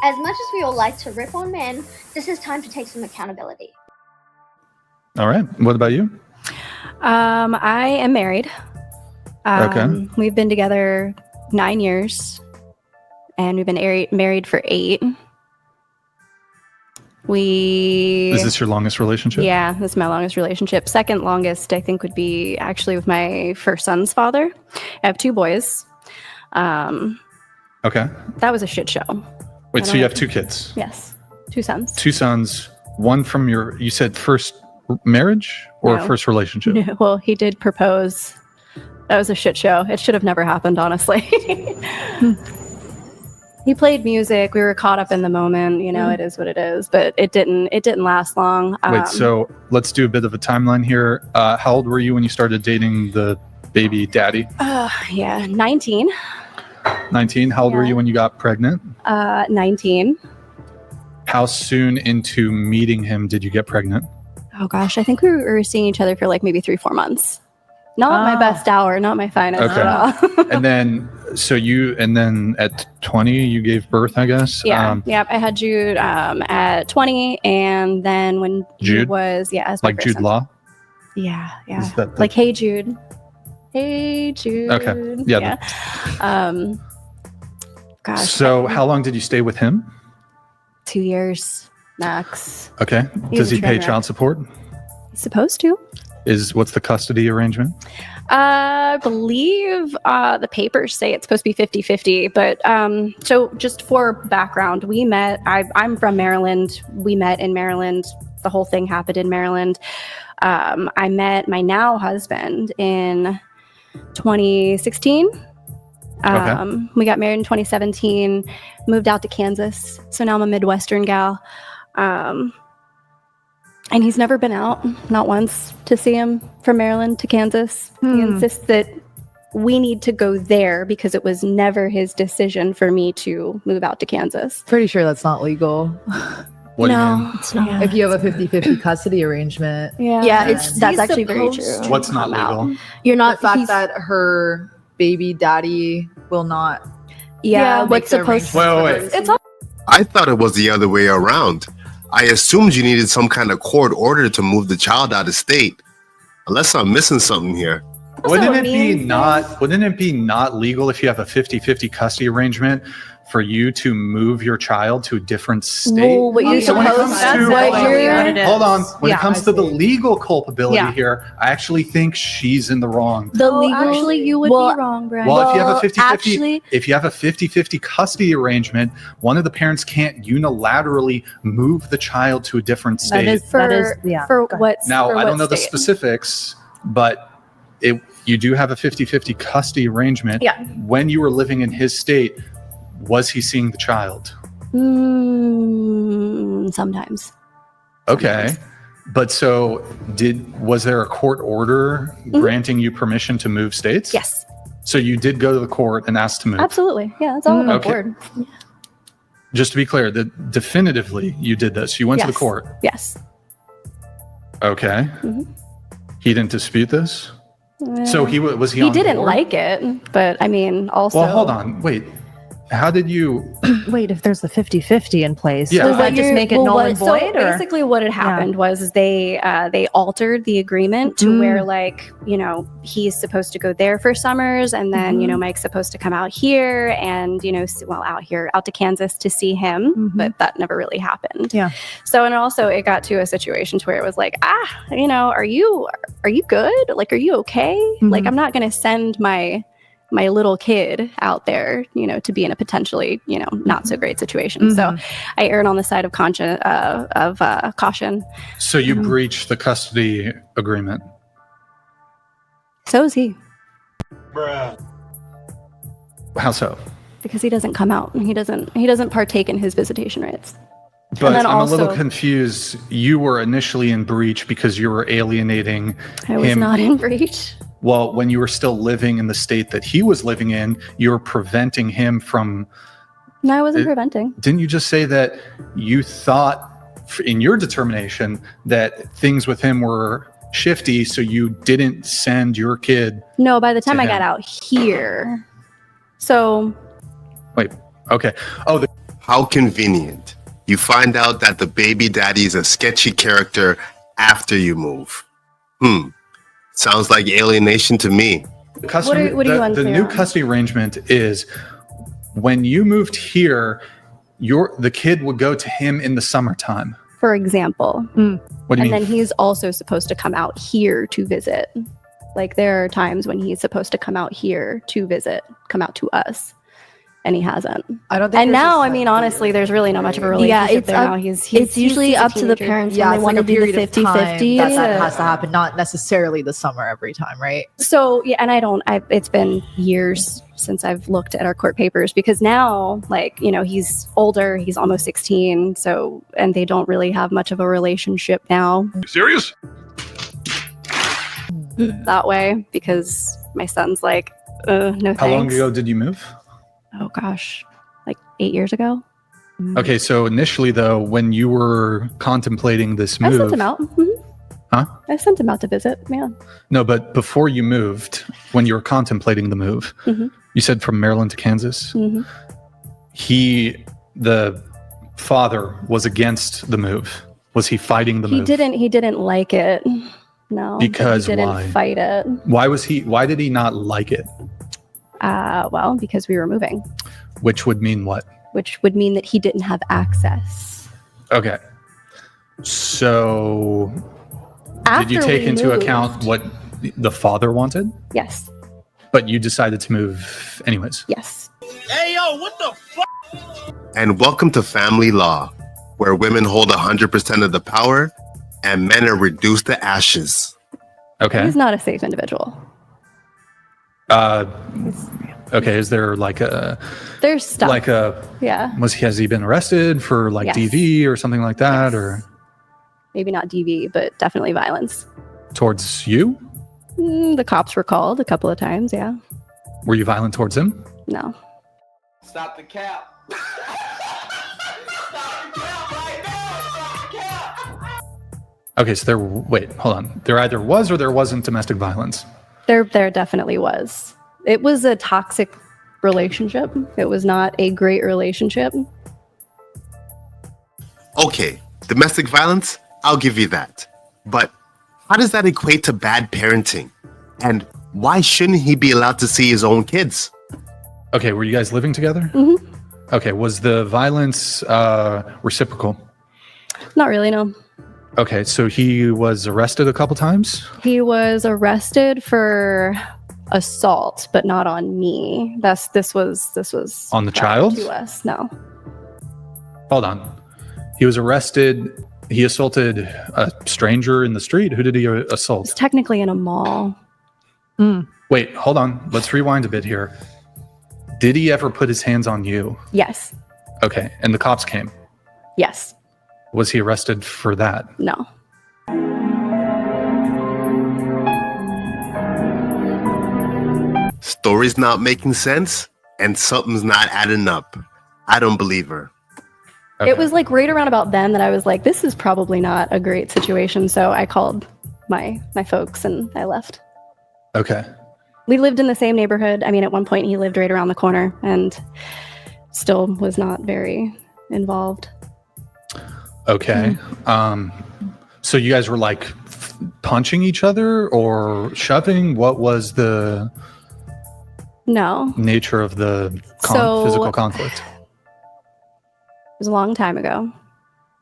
As much as we all like to rip on men, this is time to take some accountability. All right. What about you? I am married. Okay. We've been together 9 years, and we've been married for 8. Is this your longest relationship? Yeah, this is my longest relationship. Second longest, I think, would be actually with my first son's father. I have 2 boys. Okay. That was a shit show. Wait, so you have 2 kids? Yes, 2 sons. 2 sons, one from you said first marriage or No. First relationship? No, well, he did propose. That was a shit show. It should have never happened, honestly. He played music. We were caught up in the moment. You know, it is what it is. But it didn't last long. Wait, so let's do a bit of a timeline here. How old were you when you started dating the baby daddy? 19. 19. How old were you when you got pregnant? 19. How soon into meeting him did you get pregnant? Oh gosh, I think we were seeing each other for like maybe 3-4 months. Not my best hour, not my finest Okay. at all. And then at 20 you gave birth, I guess? Yeah, I had Jude at 20, and then when Jude? he was, as my Like first Jude son. Law? Yeah. Is that Like, hey Jude. Hey Jude. Okay. Yeah. Gosh. So how long did you stay with him? 2 years max. Okay. He's Does a he train pay wreck. child support? He's supposed to. What's the custody arrangement? I believe the papers say it's supposed to be 50-50, but so just for background, we met, I'm from Maryland. We met in Maryland. The whole thing happened in Maryland. I met my now husband in 2016. Okay. We got married in 2017, moved out to Kansas. So now I'm a Midwestern gal. And he's never been out, not once, to see him from Maryland to Kansas. He insists that we need to go there because it was never his decision for me to move out to Kansas. Pretty sure that's not legal. What do you mean? It's not. If you have a 50-50 custody arrangement. Yeah, it's- that's he's actually very true. supposed What's not legal? You're The not fact that her baby daddy will not. Yeah, make what's the supposed arrangements Wait. for It's her. all I thought it was the other way around. I assumed you needed some kind of court order to move the child out of state. Unless I'm missing something here. Wouldn't a it be mean not legal if you have a 50-50 custody arrangement for you to move your child to a different state? Well, what you're So when it comes supposed to to- what you're- hold on, when Yeah, it comes I to the see. legal culpability Yeah. here, I actually think she's in the wrong. the legal. Actually, you would Well, be wrong, Brian. Well, if you have a Well, 50-50, actually- if you have a 50-50 custody arrangement, one of the parents can't unilaterally move the child to a different state. for what's Now, for I what don't know the state? specifics, but you do have a 50-50 custody arrangement. Yeah. When you were living in his state, was he seeing the child? Sometimes. Okay. But so was there a court order granting you permission to move states? Yes, So you did go to the court and ask to move. absolutely. Yeah, it's all on Okay. board. Just to be clear, that definitively you did this. You went to the Yes. court. Yes. Okay. Mhm. He didn't dispute this? So was he He on didn't board? like it, but I mean, also. Well, hold on. Wait. How did you Wait, if there's a 50-50 in place, Yeah. does that just make it null and So void? Or? basically, what had happened was they altered the agreement to where, like, you know, he's supposed to go there for summers, and then you know Mike's supposed to come out here, and you know, out to Kansas to see him, but that never really happened. Yeah. So and also it got to a situation to where it was like, you know, are you good? Like, are you okay? Like, I'm not going to send my little kid out there, you know, to be in a potentially, you know, not so great situation. So I erred on the side of caution. So you breached the custody agreement. So is he, How so? because he doesn't come out and he doesn't partake in his visitation rights. But then I'm a little also- confused. You were initially in breach because you were alienating I was him. not in breach. Well, when you were still living in the state that he was living in, you were preventing him from. No, I wasn't preventing. Didn't you just say that you thought, in your determination, that things with him were shifty, so you didn't send your kid? No, by the time To I got him. out here. So Wait. Okay. Oh, How convenient. You find out that the baby daddy is a sketchy character after you move. Sounds like alienation to me. What are you the unclear new on? custody arrangement is when you moved here, the kid would go to him in the summertime. For example. What do you And mean? then he's also supposed to come out here to visit. Like there are times when he's supposed to come out here to visit, come out to us, and he hasn't. I don't think. And there's a now, I set mean, honestly, period. there's really not much of a Yeah, relationship it's there up- now. He's It's usually he's a up to the teenager. parents Yeah, when they it's want like to a do the period of time 50-50. that has to happen, not necessarily the summer every time, right? So yeah, and it's been years since I've looked at our court papers because now, like, you know, he's older, he's almost 16, so, and they don't really have much of a relationship now. You serious? That way, because my son's like, no thanks. How long ago did you move? Oh gosh, like 8 years ago. Okay, so initially though, when you were contemplating this I move, sent him out. Huh? I sent him out to visit. Yeah. no, but before you moved, when you were contemplating the move, Mhm. you said from Maryland to Kansas. Mhm. The father was against the move. Was he fighting the He move? didn't like it. No. but Because he didn't why? fight it. Why did he not like it? Well, because we were moving, Which would mean what? which would mean that he didn't have access. Okay. So After did you take we into moved- account what the father wanted? Yes. But you decided to move anyways. Yes. And welcome to family law, where women hold 100% of the power and men are reduced to ashes. Okay. He's not a safe individual. Okay. Is there like a There's stuff. Yeah. has he been arrested for like Yes. DV or something like that, Yes. or Maybe not DV, but definitely violence. towards you? The cops were called a couple of times. Yeah. Were you violent towards him? No. Stop the cap. Okay. So wait, hold on. There either was or there wasn't domestic violence. There definitely was. It was a toxic relationship. It was not a great relationship. Okay, domestic violence, I'll give you that. But how does that equate to bad parenting? And why shouldn't he be allowed to see his own kids? Okay. Were you guys living together? Mhm. Okay. Was the violence reciprocal? Not really, no. Okay. So he was arrested a couple times? He was arrested for assault, but not on me. This was On the prior child? to us. No. Hold on. He was arrested. He assaulted a stranger in the street. Who did he It's assault? technically in a mall. Wait, hold on. Let's rewind a bit here. Did he ever put his hands on you? Yes. Okay. And the cops came. Yes. Was he arrested for that? No. Story's not making sense and something's not adding up. I don't believe her. Okay. It was like right around about then that I was like, this is probably not a great situation. So I called my folks and I left. Okay. We lived in the same neighborhood. I mean, at one point he lived right around the corner and still was not very involved. Okay. So you guys were like punching each other or shoving? What was the No, nature of the So- physical conflict? it was a long time ago.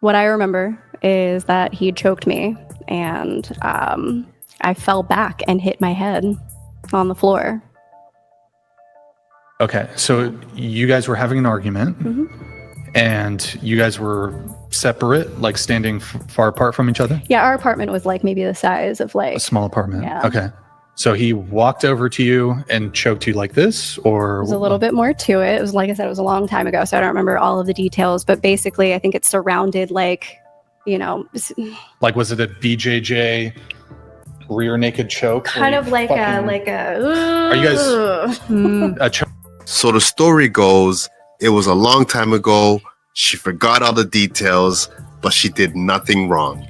What I remember is that he choked me and I fell back and hit my head on the floor. Okay. So you guys were having an argument and you guys were separate, like standing far apart from each other? Yeah, our apartment was like maybe the size of A like, small apartment. Yeah. Okay. So he walked over to you and choked you like this, or there's a little bit more to it. It was, like I said, it was a long time ago, so I don't remember all of the details, but basically I think it surrounded like, you know, like, was it a BJJ rear naked choke? kind where of you like fucking- a, Are you guys a choke? So the story goes, it was a long time ago. She forgot all the details, but she did nothing wrong.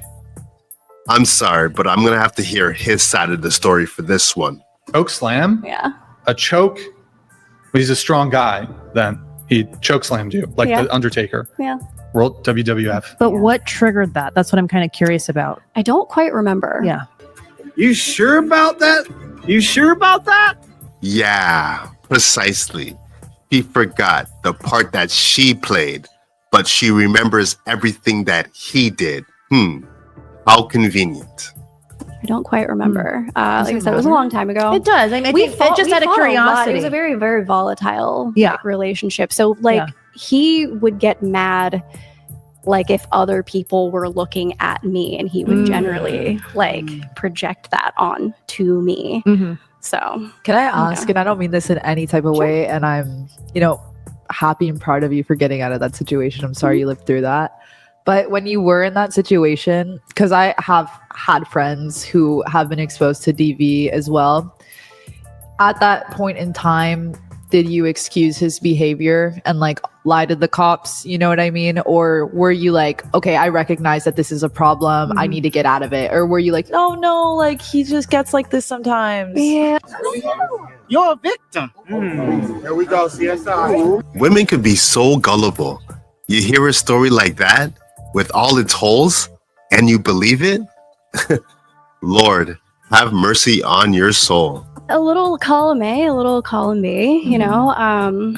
I'm sorry, but I'm going to have to hear his side of the story for this one. Choke slam? yeah. A choke? He's a strong guy then. He chokeslammed you like Yeah. the Undertaker. Yeah. World WWF. But what triggered that? That's what I'm kind of curious about. I don't quite remember. Yeah. You sure about that? You sure about that? Yeah, precisely. He forgot the part that she played, but she remembers everything that he did. How convenient. I don't quite remember. Like I said, it was a long time ago. It does. I mean, I think just out of fought a lot. curiosity. It was a very, very volatile Yeah. like, relationship. So like he would get mad like if other people were looking at me, and he would generally like project that on to me. So Can I ask, and I don't mean this in any type of way, and I'm, happy and proud of you for getting out of that situation. I'm sorry you lived through that. But when you were in that situation, because I have had friends who have been exposed to DV as well, at that point in time, did you excuse his behavior and like lie to the cops? You know what I mean? Or were you like, okay, I recognize that this is a problem. I need to get out of it. Or were you like, no, like he just gets like this sometimes? yeah, You're a victim. Here we go, CSI. Women could be so gullible. You hear a story like that with all its holes and you believe it? Lord, have mercy on your soul. a little column A, a little column B. You know,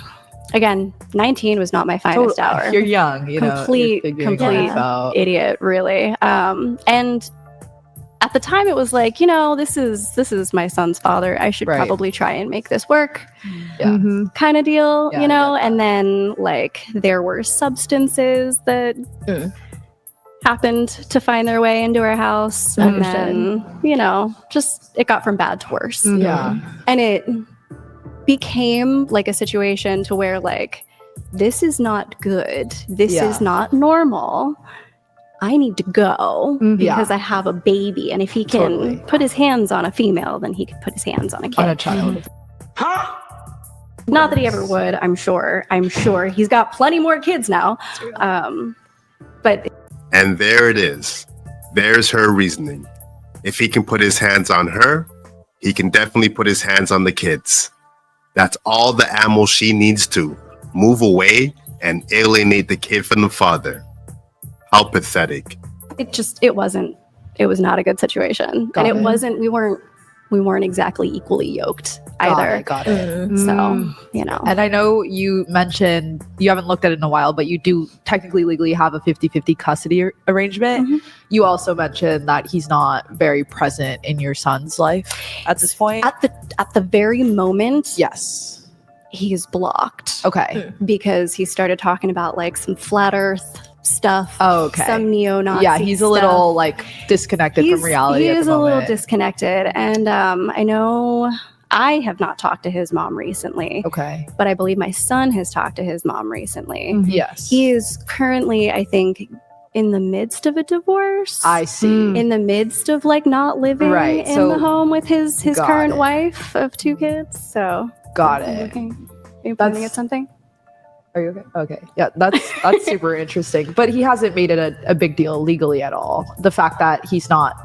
again, 19 was not my finest hour. You're young, Complete idiot, really. And at the time, it was like, this is my son's father. I should probably try and make this work, kind of deal, And then like there were substances that happened to find their way into our house, and then just it got from bad to worse. And it became like a situation to where like this is not good. This is not normal. I need to go because I have a baby. And if he can put his hands on a female, then he can put his hands on a kid. On a child. Not that he ever would, I'm sure. He's got plenty more kids now. But And there it is. There's her reasoning. If he can put his hands on her, he can definitely put his hands on the kids. That's all the ammo she needs to move away and alienate the kid from the father. How pathetic. it was not a good situation. And it wasn't, we weren't exactly equally yoked either. Got it. So, And I know you mentioned you haven't looked at it in a while, but you do technically legally have a 50-50 custody arrangement. You also mentioned that he's not very present in your son's life at this point. At the very moment, Yes. he is blocked. Okay. Because he started talking about like some flat earth stuff. Oh, okay. Some neo-Nazi Yeah, he's a stuff. little like disconnected from reality. He at is the a little moment. disconnected. And I know I have not talked to his mom recently. Okay. But I believe my son has talked to his mom recently. Yes. He is currently, I think, in the midst of a divorce. I see. In the midst of like not living in the home with his got current it. wife of 2 kids. So Got I'm it. looking. Are you pointing at something? Are you okay? Okay. Yeah, that's super interesting. But he hasn't made it a big deal legally at all. The fact that he's not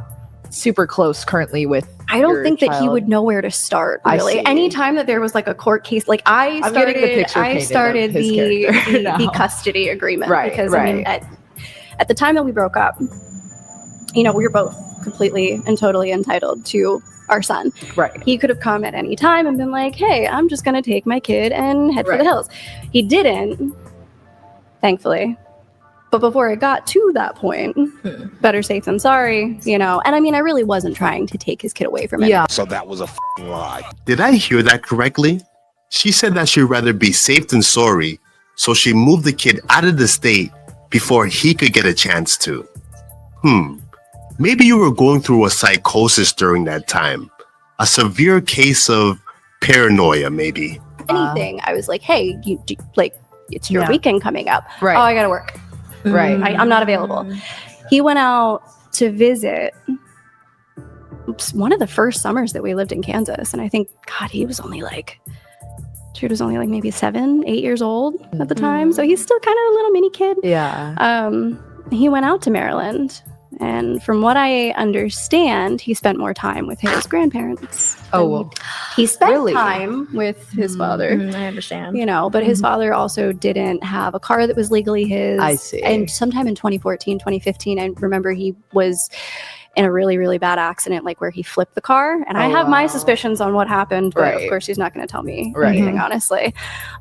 super close currently with I don't your think that he child. would know where to start, I really. see. Anytime that there was like a court case, like I I'm getting the picture I painted of started his the character now. custody agreement. Right, Because I mean, at the time that we broke up, we were both completely and totally entitled to our son. Right. He could have come at any time and been like, hey, I'm just going to take my kid and head for the hills. He didn't, thankfully. But before it got to that point, better safe than sorry, And I mean, I really wasn't trying to take his kid away from him. Yeah. So that was a lie. Did I hear that correctly? She said that she'd rather be safe than sorry, so she moved the kid out of the state before he could get a chance to. Maybe you were going through a psychosis during that time. A severe case of paranoia, maybe. Anything, I was like, hey, it's your Yeah. weekend coming up. Right. Oh, I got to work. Right. I'm not available. He went out to visit one of the first summers that we lived in Kansas. And I think, God, he was only like maybe 7, 8 years old at the time. So he's still kind of a little mini kid. Yeah. He went out to Maryland And from what I understand, he spent more time with his grandparents. Oh, than well, he spent really? time with his father. I understand. You know, but his father also didn't have a car that was legally his. I see. And sometime in 2014, 2015, I remember he was in a really, really bad accident, like where he flipped the car. And I have my suspicions on what happened, but of Right. course he's not going to tell me Right. anything, honestly,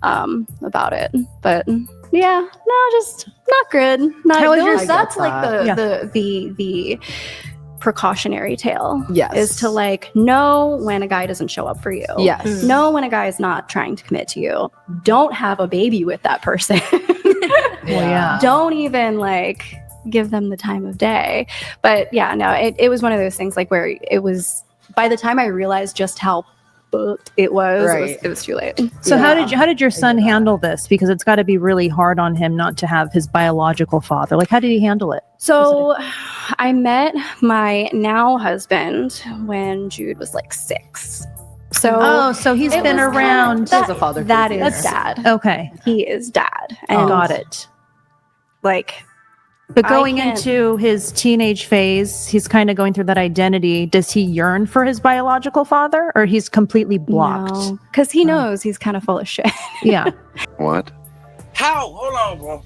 about it. But yeah, no, just not good. Not How was those- your- I that's get like that. the precautionary tale. Yes. Is to like know when a guy doesn't show up for you. Yes. Know when a guy is not trying to commit to you. Don't have a baby with that person. yeah. Don't even like give them the time of day. But yeah, no, it was one of those things like where it was, by the time I realized just how booked it was, Right. it was too late. So Yeah. how did your son handle this? Because it's got to be really hard on him not to have his biological father. Like, how did he handle it? So I met my now husband when Jude was like 6. So Oh, so he's it been was around. That- a father that figure. is dad. Okay, He is dad. And got it. like But I going can't- into his teenage phase, he's kind of going through that identity. Does he yearn for his biological father, or he's completely blocked? because he knows he's kind of full of shit. Yeah. What? How? Hold on, bro.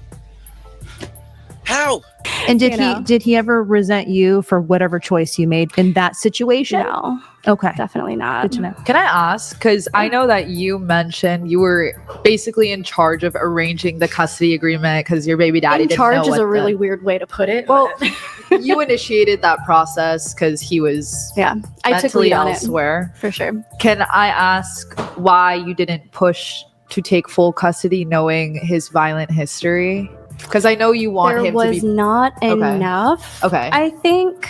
How? And You know. did he ever resent you for whatever choice you made in that situation? No, Okay. definitely not. Good to know. Can I ask? Because I know that you mentioned you were basically in charge of arranging the custody agreement because your baby daddy In didn't charge know is what a really weird way to put it. Well, but you initiated that process because he was yeah, I took mentally lead on it elsewhere. for sure. Can I ask why you didn't push to take full custody knowing his violent history? Because I know you want There him was to be not enough. Okay. I think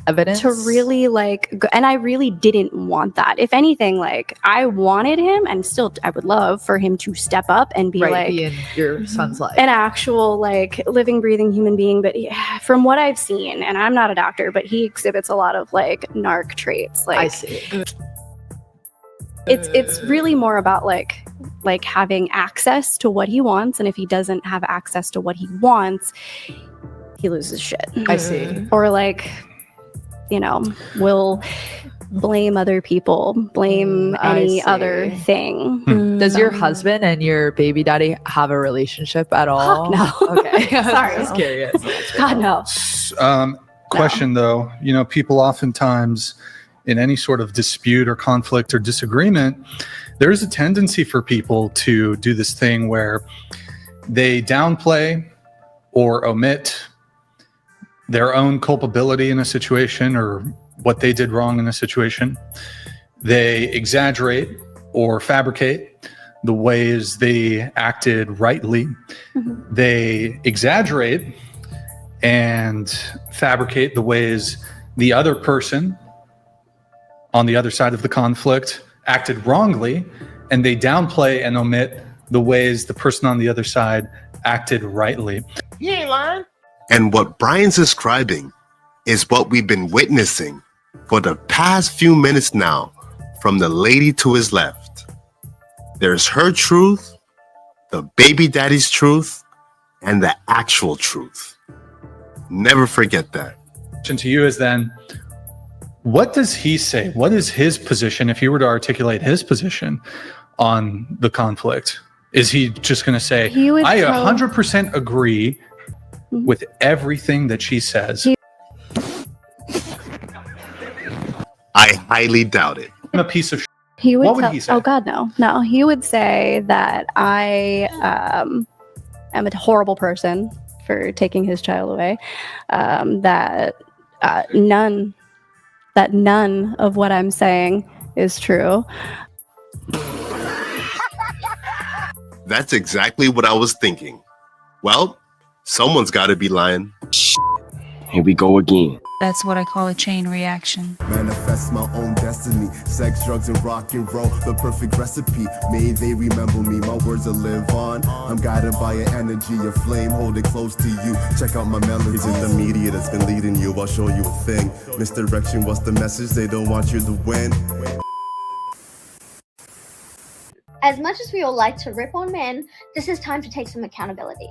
evidence to really like, and I really didn't want that. If anything, like I wanted him, and still I would love for him to step up and be like be in your son's life. an actual like living, breathing human being. But from what I've seen, and I'm not a doctor, but he exhibits a lot of like narc traits. Like I see. it's really more about like having access to what he wants, and if he doesn't have access to what he wants, he loses shit. I see. Or like, you know, will blame other people, blame I any see. other thing. Does your So- husband and your baby daddy have a relationship at all? no. Okay. Sorry. I was curious. God no. Question though, people oftentimes in any sort of dispute or conflict or disagreement, there's a tendency for people to do this thing where they downplay or omit their own culpability in a situation or what they did wrong in a situation. They exaggerate or fabricate the ways they acted rightly. Mhm. They exaggerate and fabricate the ways the other person on the other side of the conflict acted wrongly, and they downplay and omit the ways the person on the other side acted rightly. You ain't lying. And what Brian's describing is what we've been witnessing for the past few minutes now from the lady to his left. There's her truth, the baby daddy's truth, and the actual truth. Never forget that. Question to you is then, what does he say? What is his position if he were to articulate his position on the conflict? Is he just going to say, He would I tell- 100% agree Mhm. with everything that she says? I highly doubt it. I'm a piece of He would What would tell- he say? Oh God, no. He would say that I am a horrible person for taking his child away. That none of what I'm saying is true. That's exactly what I was thinking. Well, someone's got to be lying. Here we go again. That's what I call a chain reaction. Manifest my own destiny. Sex, drugs, and rock and roll, the perfect recipe. May they remember me, my words will live on. I'm guided by an energy, a flame, hold it close to you. Check out my melodies in the media that's been leading you. I'll show you a thing. Misdirection, what's the message? They don't want you to win. As much as we all like to rip on men, this is time to take some accountability.